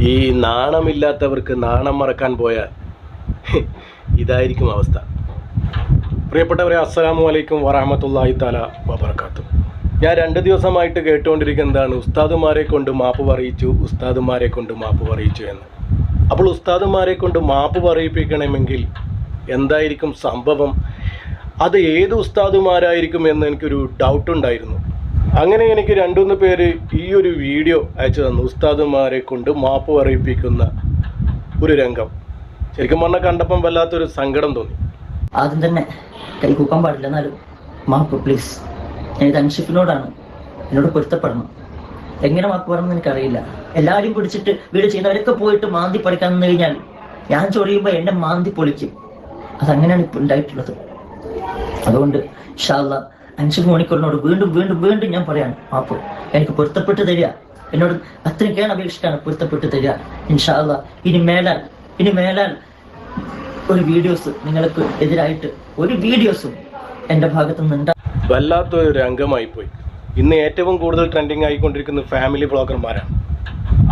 ഈ നാണമില്ലാത്തവർക്ക് നാണം മറക്കാൻ പോയാൽ ഇതായിരിക്കും അവസ്ഥ. പ്രിയപ്പെട്ടവരെ, അസ്സലാമു അലൈക്കും വറഹ്മത്തുള്ളാഹി തആല വബറകാതുഹു. ഞാൻ 2 ദിവസമായിട്ട് കേട്ടുകൊണ്ടിരിക്കുന്നതാണ് ഉസ്താദുമാരെ കൊണ്ട് മാപ്പ് പറയിച്ചു, ഉസ്താദുമാരെ കൊണ്ട് മാപ്പ് പറയിച്ചു എന്ന്. അപ്പോൾ ഉസ്താദുമാരെ കൊണ്ട് മാപ്പ് പറയിപ്പിക്കണമെങ്കിൽ എന്തായിരിക്കും സംഭവം, അത് ഏത് ഉസ്താദുമാരായിരിക്കും എന്ന് എനിക്കൊരു ഡൗട്ടുണ്ടായിരുന്നു. അങ്ങനെ എനിക്ക് 2-3 പേര് ഈ ഒരു വീഡിയോ അയച്ചു തന്നു, ഉസ്താദുമാരെ കൊണ്ട് മാപ്പ് പറയിപ്പിക്കുന്ന ഒരു രംഗം. ശരിക്കും പറഞ്ഞാൽ കണ്ടപ്പം വല്ലാത്തൊരു സങ്കടം തോന്നി. ആദ്യം തന്നെ കൈ കൂക്കാൻ പാടില്ല, എന്നാലും മാപ്പ് പ്ലീസ്. ഞാൻ ഇത് അൻഷിഫിനോടാണ്, എന്നോട് പൊരുത്തപ്പെടണം. എങ്ങനെ മാപ്പ് പറയണമെന്ന് എനിക്കറിയില്ല. എല്ലാവരും പിടിച്ചിട്ട് വീട് ചെയ്യുന്നവരൊക്കെ പോയിട്ട് മാന്തി പഠിക്കാൻ നിന്ന് കഴിഞ്ഞാൽ ഞാൻ ചൊറിയുമ്പോൾ എന്നെ മാന്തി പൊളിക്കും. അതങ്ങനെയാണ് ഇപ്പോൾ ഉണ്ടായിട്ടുള്ളത്. അതുകൊണ്ട് ഇൻഷാ അല്ലാഹ് അൻഷിഫ് മണിക്കൂറിനോട് വീണ്ടും വീണ്ടും വീണ്ടും ഞാൻ പറയാണ്, മാപ്പ് എനിക്ക് പൊരുത്തപ്പെട്ട് തരിക. എന്നോട് അത്രയ്ക്കാണ് അപേക്ഷിക്കാണ്, പൊരുത്തപ്പെട്ട് തരിക. ഇൻഷാ അല്ലാഹ് ഇനി മേലാൽ ഒരു വീഡിയോസ് നിങ്ങൾക്ക് എതിരായിട്ട് ഒരു വീഡിയോസും എൻ്റെ ഭാഗത്തു നിന്നുണ്ട്. വല്ലാത്തൊരു രംഗമായി പോയി. ഇന്ന് ഏറ്റവും കൂടുതൽ ട്രെൻഡിങ് ആയിക്കൊണ്ടിരിക്കുന്ന ഫാമിലി വ്ളോഗർമാരാണ്.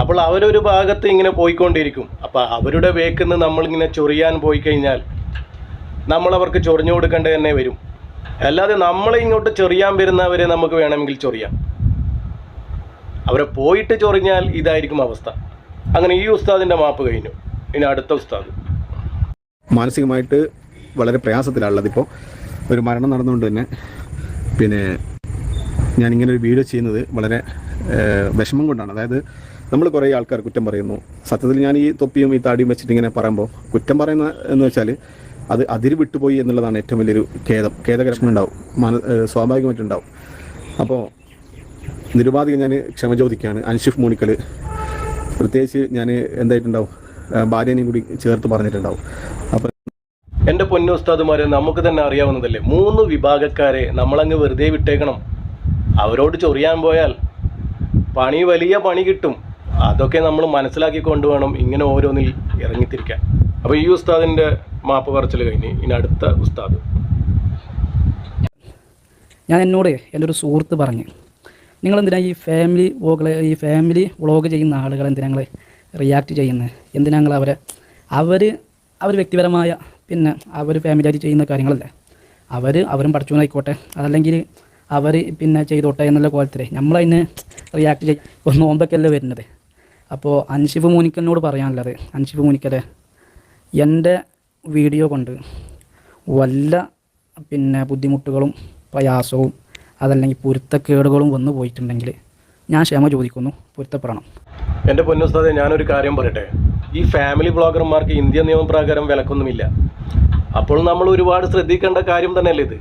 അപ്പോൾ അവരൊരു ഭാഗത്ത് ഇങ്ങനെ പോയിക്കൊണ്ടിരിക്കും. അപ്പോൾ അവരുടെ വേക്കിന്ന് നമ്മളിങ്ങനെ ചൊറിയാൻ പോയി കഴിഞ്ഞാൽ നമ്മളവർക്ക് ചൊറിഞ്ഞു കൊടുക്കേണ്ടത് തന്നെ വരും. അല്ലാതെ നമ്മളെ ഇങ്ങോട്ട് ചൊറിയാൻ വരുന്നവരെ നമുക്ക് വേണമെങ്കിൽ ചൊറിയാം. അവരെ പോയിട്ട് ചൊറിഞ്ഞാൽ ഇതായിരിക്കും അവസ്ഥ. അങ്ങനെ ഈ ഉസ്താദിൻ്റെ മാപ്പ് കഴിഞ്ഞു. ഇനി അടുത്ത ഉസ്താദ്. മാനസികമായിട്ട് വളരെ പ്രയാസത്തിലാണുള്ളത്. ഇപ്പോൾ ഒരു മരണം നടന്നുകൊണ്ട് തന്നെ പിന്നെ ഞാനിങ്ങനെ ഒരു വീഡിയോ ചെയ്യുന്നത് വളരെ വിഷമം കൊണ്ടാണ്. അതായത് നമ്മൾ കുറേ ആൾക്കാർ കുറ്റം പറയുന്നു. സത്യത്തിൽ ഞാൻ ഈ തൊപ്പിയും ഈ താടിയും വെച്ചിട്ട് ഇങ്ങനെ പറയുമ്പോൾ കുറ്റം പറയുന്ന എന്ന് വെച്ചാൽ അത് അതിര് വിട്ടുപോയി എന്നുള്ളതാണ് ഏറ്റവും വലിയൊരു ഖേദകരക്ഷണം ഉണ്ടാവും, സ്വാഭാവികമായിട്ടുണ്ടാവും. അപ്പോൾ നിരുപാധികം ഞാൻ ക്ഷമ ചോദിക്കുകയാണ്. അൻഷിഫ് മൂണിക്കൽ പ്രത്യേകിച്ച് ഞാൻ എന്തായിട്ടുണ്ടാവും, ഭാര്യനെയും കൂടി ചേർത്ത് പറഞ്ഞിട്ടുണ്ടാവും. അപ്പോൾ എൻ്റെ പൊന്നു ഉസ്താദുമാരെ, നമുക്ക് തന്നെ അറിയാവുന്നതല്ലേ, 3 വിഭാഗക്കാരെ നമ്മളങ്ങ് വെറുതെ വിട്ടേക്കണം. അവരോട് ചൊറിയാൻ പോയാൽ വലിയ പണി കിട്ടും. അതൊക്കെ നമ്മൾ മനസ്സിലാക്കി കൊണ്ടുവേണം ഇങ്ങനെ ഓരോന്നിൽ ഇറങ്ങിത്തിരിക്കാൻ. അപ്പോൾ ഈ ഉസ്താദിൻ്റെ മാപ്പ് പറച്ചിൽ കഴിഞ്ഞ് ഇനി അടുത്ത ഉസ്താദ്. എന്നോട് എൻ്റെ ഒരു സുഹൃത്ത് പറഞ്ഞ്, നിങ്ങളെന്തിനാ ഈ ഫാമിലി വ്ളോഗ് ചെയ്യുന്ന ആളുകൾ എന്തിനാ നിങ്ങൾ റിയാക്ട് ചെയ്യുന്നത്? എന്തിനാ നിങ്ങൾ അവർ വ്യക്തിപരമായ പിന്നെ അവർ ഫാമിലിയായിട്ട് ചെയ്യുന്ന കാര്യങ്ങളല്ലേ, അവരും പഠിച്ചോനായിക്കോട്ടെ, അതല്ലെങ്കിൽ അവർ പിന്നെ ചെയ്തോട്ടെ എന്നുള്ള കോലത്തിൽ നമ്മളതിന് റിയാക്ട് ചെയ്യും. നോമ്പൊക്കെയല്ലേ വരുന്നത്. അപ്പോൾ അൻഷിഫ് മൂനിക്കലിനോട് പറയാനുള്ളത്, അൻഷിഫ് മൂനിക്കലെ, എൻ്റെ വീഡിയോ കൊണ്ട് വല്ല പിന്നെ ബുദ്ധിമുട്ടുകളും പ്രയാസവും അതല്ലെങ്കിൽ പൊരുത്തക്കേടുകളും വന്നു പോയിട്ടുണ്ടെങ്കിൽ ഞാൻ ക്ഷമ ചോദിക്കുന്നു, പൊരുത്തപ്പെടണം. എൻ്റെ പൊന്നുസ്താദെ, ഞാനൊരു കാര്യം പറയട്ടെ. ഈ ഫാമിലി ബ്ലോഗർമാർക്ക് ഇന്ത്യൻ നിയമപ്രകാരം വിലക്കൊന്നുമില്ല. അപ്പോൾ നമ്മൾ ഒരുപാട് ശ്രദ്ധിക്കേണ്ട കാര്യം തന്നെയല്ലേ ഇത്.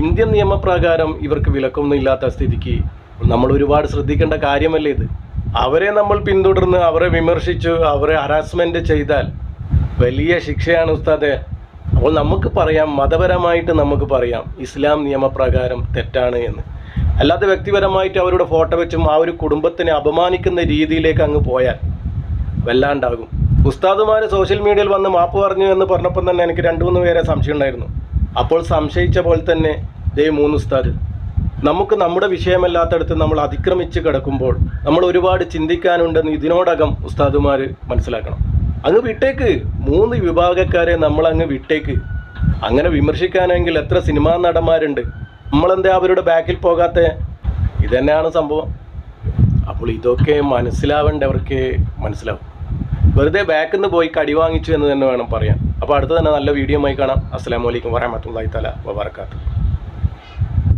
ഇന്ത്യൻ നിയമപ്രകാരം ഇവർക്ക് വിലക്കൊന്നും ഇല്ലാത്ത സ്ഥിതിക്ക് നമ്മൾ ഒരുപാട് ശ്രദ്ധിക്കേണ്ട കാര്യമല്ലേ ഇത്. അവരെ നമ്മൾ പിന്തുടർന്ന് അവരെ വിമർശിച്ച് അവരെ ഹറാസ്മെൻറ്റ് ചെയ്താൽ വലിയ ശിക്ഷയാണ് ഉസ്താദെ. അപ്പോൾ നമുക്ക് പറയാം, മതപരമായിട്ട് നമുക്ക് പറയാം ഇസ്ലാം നിയമപ്രകാരം തെറ്റാണ് എന്ന്. അല്ലാതെ വ്യക്തിപരമായിട്ട് അവരുടെ ഫോട്ടോ വെച്ചും ആ ഒരു കുടുംബത്തിനെ അപമാനിക്കുന്ന രീതിയിലേക്ക് അങ്ങ് പോയാൽ വല്ലാണ്ടാകും. ഉസ്താദുമാർ സോഷ്യൽ മീഡിയയിൽ വന്ന് മാപ്പ് പറഞ്ഞു എന്ന് പറഞ്ഞപ്പോൾ തന്നെ എനിക്ക് 2-3 പേരെ സംശയം ഉണ്ടായിരുന്നു. അപ്പോൾ സംശയിച്ച പോലെ തന്നെ 3 ഉസ്താദ്. നമുക്ക് നമ്മുടെ വിഷയമല്ലാത്തടത്ത് നമ്മൾ അതിക്രമിച്ച് കിടക്കുമ്പോൾ നമ്മൾ ഒരുപാട് ചിന്തിക്കാനുണ്ടെന്ന് ഇതിനോടകം ഉസ്താദുമാർ മനസ്സിലാക്കണം. അങ്ങ് വിട്ടേക്ക്, 3 വിഭാഗക്കാരെ നമ്മളങ്ങ് വിട്ടേക്ക്. അങ്ങനെ വിമർശിക്കാനെങ്കിൽ എത്ര സിനിമാ നടന്മാരുണ്ട്, നമ്മളെന്താ അവരുടെ ബാക്കിൽ പോകാത്ത? ഇതന്നെയാണ് സംഭവം. അപ്പോൾ ഇതൊക്കെ മനസ്സിലാവേണ്ടവർക്ക് മനസ്സിലാവും. വെറുതെ ബാക്കിൽ നിന്ന് പോയി കടി വാങ്ങിച്ചു എന്ന് തന്നെ വേണം പറയാൻ. അപ്പോൾ അടുത്ത തന്നെ നല്ല വീഡിയോ ആയി കാണാം. അസ്സലാമു അലൈക്കും വറഹ്മത്തുള്ളാഹി തആല വബറകാതുഹു.